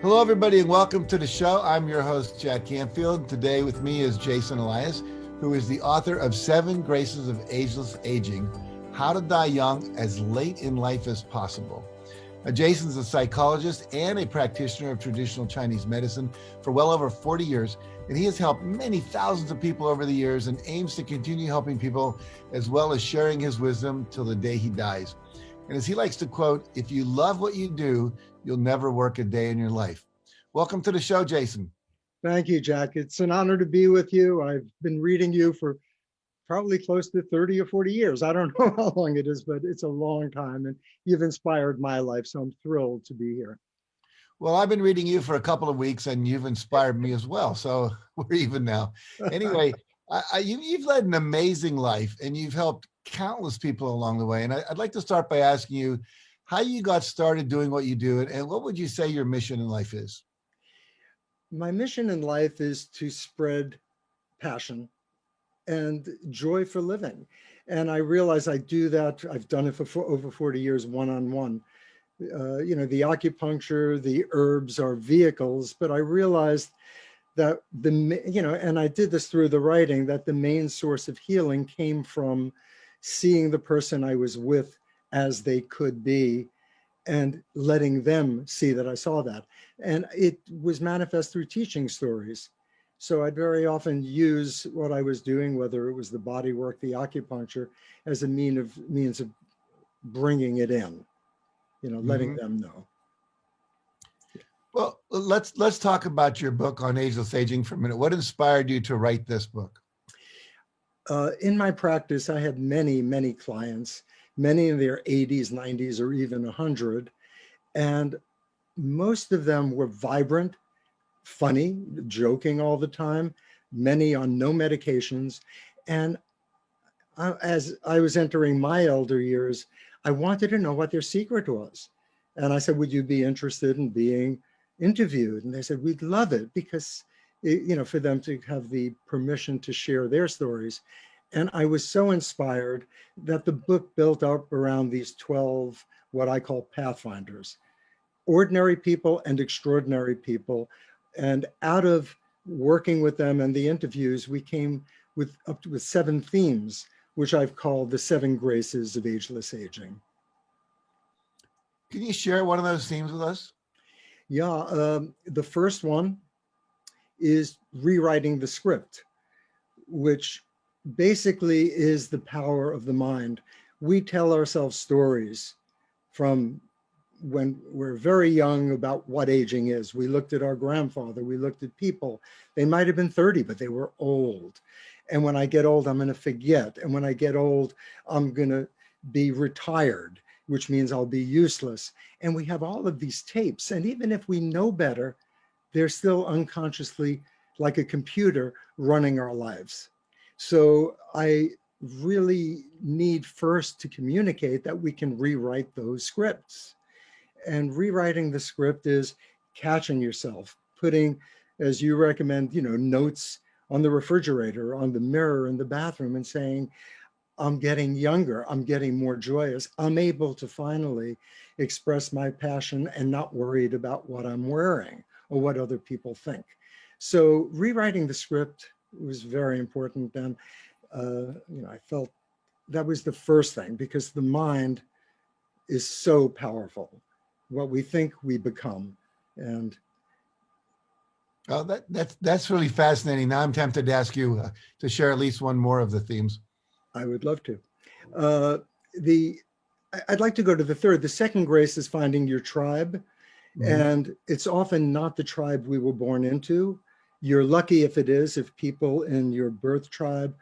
Hello, everybody, and welcome to the show. I'm your host, Jack Canfield. Today with me is Jason Elias, who is the author of 7 Graces of Ageless Aging, How to Die Young as Late in Life as Possible. Jason's a psychologist and a practitioner of traditional Chinese medicine for well over 40 years, and he has helped many thousands of people over the years and aims to continue helping people as well as sharing his wisdom till the day he dies. And as he likes to quote, if you love what you do, you'll never work a day in your life. Welcome to the show, Jason. Thank you, Jack. It's an honor to be with you. I've been reading you for probably close to 30 or 40 years. I don't know how long it is, but it's a long time. And you've inspired my life. So I'm thrilled to be here. Well, I've been reading you for a couple of weeks and you've inspired me as well. So we're even now. Anyway, you've led an amazing life and you've helped countless people along the way. And I'd like to start by asking you how you got started doing what you do and what would you say your mission in life is? My mission in life is to spread passion and joy for living. And I realize I do that. I've done it for over 40 years, one-on-one. The acupuncture, the herbs are vehicles, but I realized that and I did this through the writing, that the main source of healing came from seeing the person I was with as they could be and letting them see that I saw that. And it was manifest through teaching stories. So I'd very often use what I was doing, whether it was the body work, the acupuncture, as a means of bringing it in, letting them know. Well, let's talk about your book on ageless aging for a minute. What inspired you to write this book? In my practice, I had many, many clients, many in their 80s, 90s, or even 100. And most of them were vibrant, funny, joking all the time, many on no medications. And as I was entering my elder years, I wanted to know what their secret was. And I said, would you be interested in being interviewed? And they said, we'd love it because, for them to have the permission to share their stories. And I was so inspired that the book built up around these 12, what I call pathfinders, ordinary people and extraordinary people. And out of working with them and the interviews, we came with 7 themes, which I've called the 7 Graces of Ageless Aging. Can you share one of those themes with us? Yeah, the first one is rewriting the script, which basically is the power of the mind. We tell ourselves stories from when we're very young about what aging is. We looked at our grandfather, we looked at people. They might have been 30, but they were old. And when I get old, I'm going to forget. And when I get old, I'm going to be retired, which means I'll be useless. And we have all of these tapes. And even if we know better, they're still unconsciously like a computer running our lives. So I really need first to communicate that we can rewrite those scripts. And rewriting the script is catching yourself, putting, as you recommend, notes on the refrigerator, on the mirror in the bathroom, and saying, I'm getting younger, I'm getting more joyous, I'm able to finally express my passion and not worried about what I'm wearing or what other people think. So rewriting the script was very important. And, I felt that was the first thing, because the mind is so powerful. What we think, we become. And oh, that's really fascinating. Now I'm tempted to ask you to share at least one more of the themes. I would love to. I'd like to go to the third. The second grace is finding your tribe. Mm-hmm. And it's often not the tribe we were born into. You're lucky if it is, if people in your birth tribe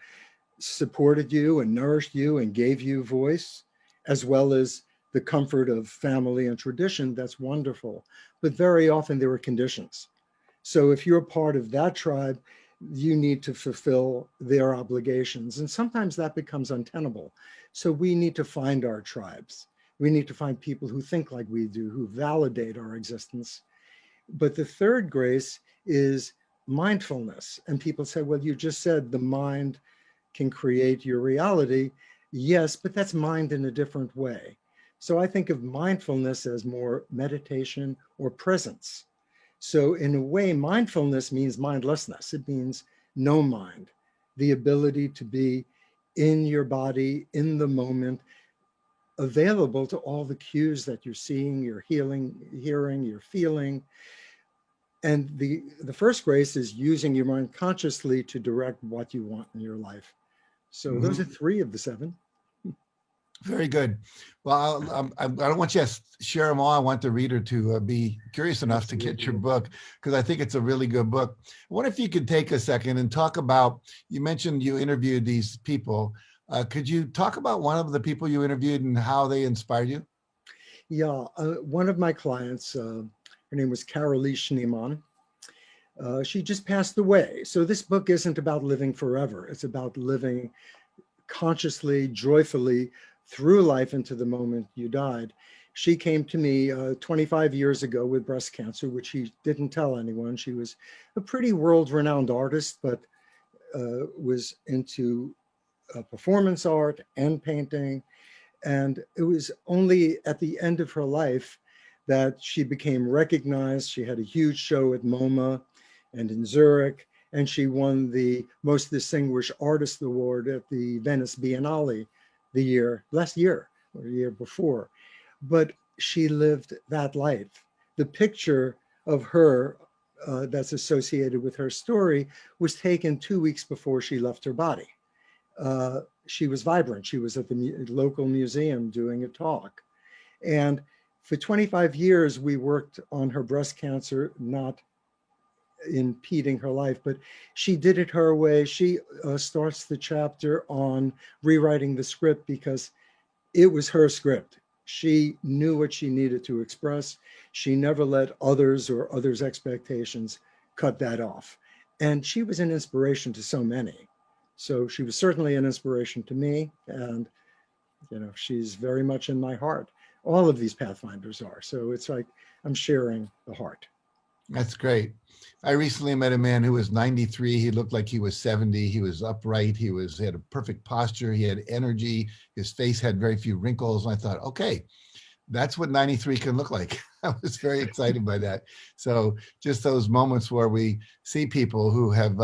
supported you and nourished you and gave you voice, as well as the comfort of family and tradition. That's wonderful. But very often there are conditions. So if you're part of that tribe, you need to fulfill their obligations. And sometimes that becomes untenable. So we need to find our tribes. We need to find people who think like we do, who validate our existence. But the third grace is mindfulness. And people say, well, you just said the mind can create your reality. Yes, but that's mind in a different way. So I think of mindfulness as more meditation or presence. So in a way, mindfulness means mindlessness. It means no mind, the ability to be in your body, in the moment, available to all the cues that you're seeing, you're hearing, you're feeling. And the first grace is using your mind consciously to direct what you want in your life. So those are 3 of the 7. Very good. Well, I don't want you to share them all. I want the reader to be curious enough to get your book, because I think it's a really good book. I wonder if you could take a second and talk about, you mentioned you interviewed these people. Could you talk about one of the people you interviewed and how they inspired you? Yeah, one of my clients, her name was Carolee Schneemann. She just passed away. So this book isn't about living forever. It's about living consciously, joyfully through life into the moment you died. She came to me 25 years ago with breast cancer, which she didn't tell anyone. She was a pretty world-renowned artist, but was into performance art and painting. And it was only at the end of her life that she became recognized. She had a huge show at MoMA and in Zurich, and she won the Most Distinguished Artist Award at the Venice Biennale last year or the year before. But she lived that life. The picture of her that's associated with her story was taken 2 weeks before she left her body. She was vibrant. She was at the local museum doing a talk. And for 25 years, we worked on her breast cancer, not impeding her life, but she did it her way. She starts the chapter on rewriting the script because it was her script. She knew what she needed to express. She never let others or others' expectations cut that off. And she was an inspiration to so many. So she was certainly an inspiration to me. And, she's very much in my heart. All of these Pathfinders are. So it's like I'm sharing the heart. That's great. I recently met a man who was 93. He looked like he was 70. He was upright. He had a perfect posture. He had energy. His face had very few wrinkles. And I thought, okay, that's what 93 can look like. I was very excited by that. So just those moments where we see people who have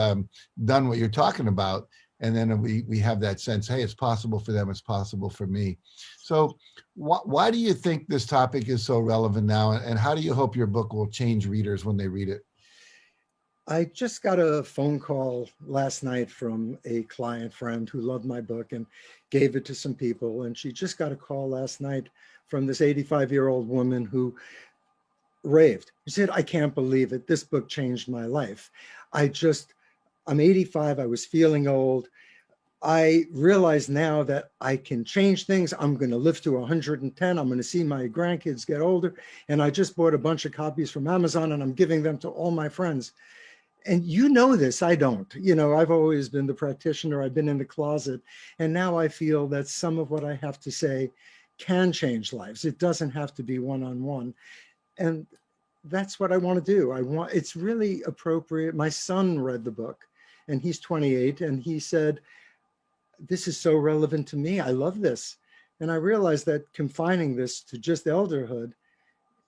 done what you're talking about, and then we have that sense, hey, it's possible for them, it's possible for me. So why do you think this topic is so relevant now, and how do you hope your book will change readers when they read it? I just got a phone call last night from a client friend who loved my book and gave it to some people. And she just got a call last night from this 85-year-old woman who raved. She said, I can't believe it. This book changed my life. I'm 85. I was feeling old. I realize now that I can change things. I'm going to live to 110. I'm going to see my grandkids get older. And I just bought a bunch of copies from Amazon and I'm giving them to all my friends. And you know this, I don't. I've always been the practitioner. I've been in the closet. And now I feel that some of what I have to say can change lives. It doesn't have to be one-on-one. And that's what I want to do. It's really appropriate. My son read the book and he's 28 and he said, this is so relevant to me. I love this. And I realized that confining this to just elderhood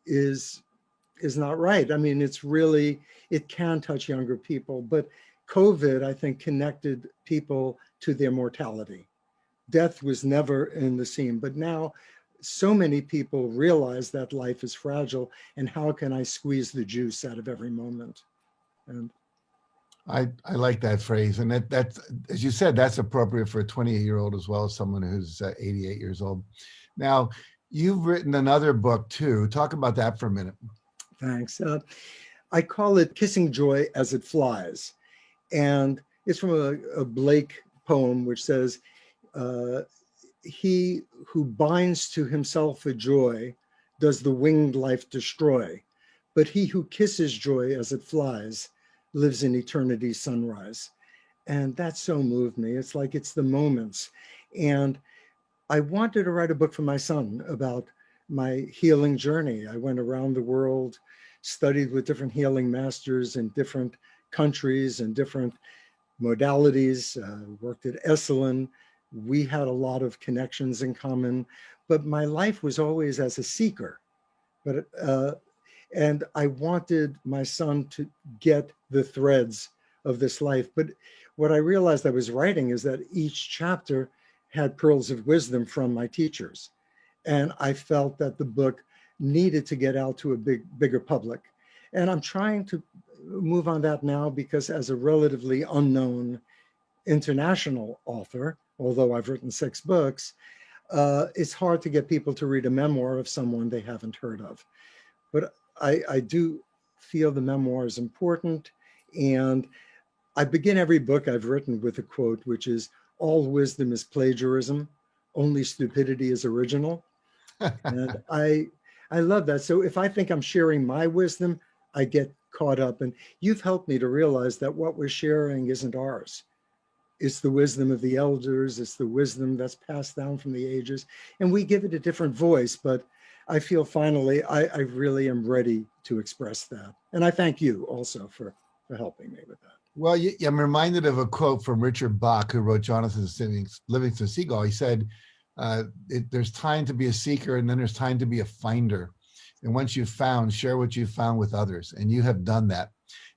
is not right. I mean, it can touch younger people, but COVID, I think, connected people to their mortality. Death was never in the scene, but now so many people realize that life is fragile and how can I squeeze the juice out of every moment? And I like that phrase. And that's, as you said, that's appropriate for a 28-year-old as well as someone who's 88 years old. Now, you've written another book too. Talk about that for a minute. Thanks. I call it Kissing Joy as It Flies. And it's from a Blake poem, which says, he who binds to himself a joy does the winged life destroy. But he who kisses joy as it flies lives in eternity's sunrise. And that so moved me. It's like it's the moments. And I wanted to write a book for my son about my healing journey. I went around the world, studied with different healing masters in different countries and different modalities, worked at Esalen. We had a lot of connections in common, but my life was always as a seeker. But And I wanted my son to get the threads of this life. But what I realized I was writing is that each chapter had pearls of wisdom from my teachers. And I felt that the book needed to get out to a bigger public. And I'm trying to move on that now because as a relatively unknown international author, although I've written 6 books, it's hard to get people to read a memoir of someone they haven't heard of. But I do feel the memoir is important. And I begin every book I've written with a quote, which is, "All wisdom is plagiarism, only stupidity is original." And I love that. So if I think I'm sharing my wisdom, I get caught up. And you've helped me to realize that what we're sharing isn't ours. It's the wisdom of the elders. It's the wisdom that's passed down from the ages. And we give it a different voice. But I feel finally, I really am ready to express that. And I thank you also for helping me with that. Well, I'm reminded of a quote from Richard Bach, who wrote Jonathan Livingston Seagull. He said, there's time to be a seeker, and then there's time to be a finder. And once you've found, share what you've found with others. And you have done that.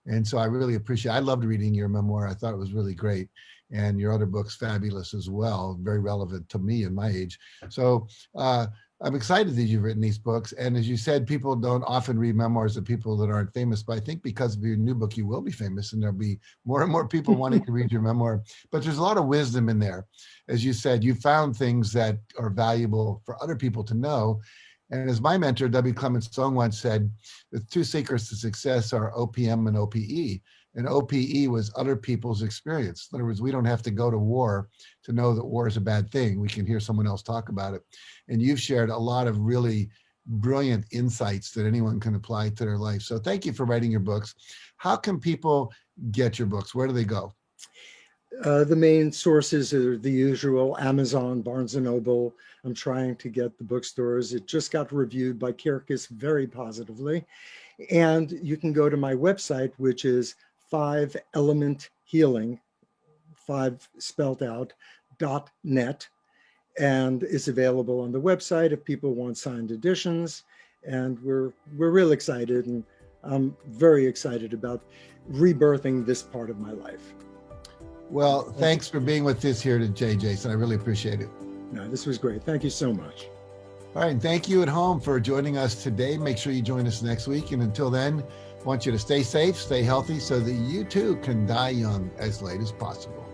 And so I really appreciate it. I loved reading your memoir. I thought it was really great. And your other book's fabulous as well, very relevant to me and my age. So I'm excited that you've written these books. And as you said, people don't often read memoirs of people that aren't famous, but I think because of your new book, you will be famous, and there'll be more and more people wanting to read your memoir. But there's a lot of wisdom in there. As you said, you found things that are valuable for other people to know. And as my mentor, W. Clement Stone, once said, the 2 secrets to success are OPM and OPE. And OPE was other people's experience. In other words, we don't have to go to war to know that war is a bad thing. We can hear someone else talk about it. And you've shared a lot of really brilliant insights that anyone can apply to their life. So thank you for writing your books. How can people get your books? Where do they go? The main sources are the usual: Amazon, Barnes & Noble. I'm trying to get the bookstores. It just got reviewed by Kirkus very positively. And you can go to my website, which is 5-Element Healing, 5 spelled out, .net. And it's available on the website if people want signed editions. And we're real excited. And I'm very excited about rebirthing this part of my life. Well, thanks for being with us here today, Jason. I really appreciate it. No, this was great. Thank you so much. All right. And thank you at home for joining us today. Make sure you join us next week. And until then, I want you to stay safe, stay healthy, so that you too can die young as late as possible.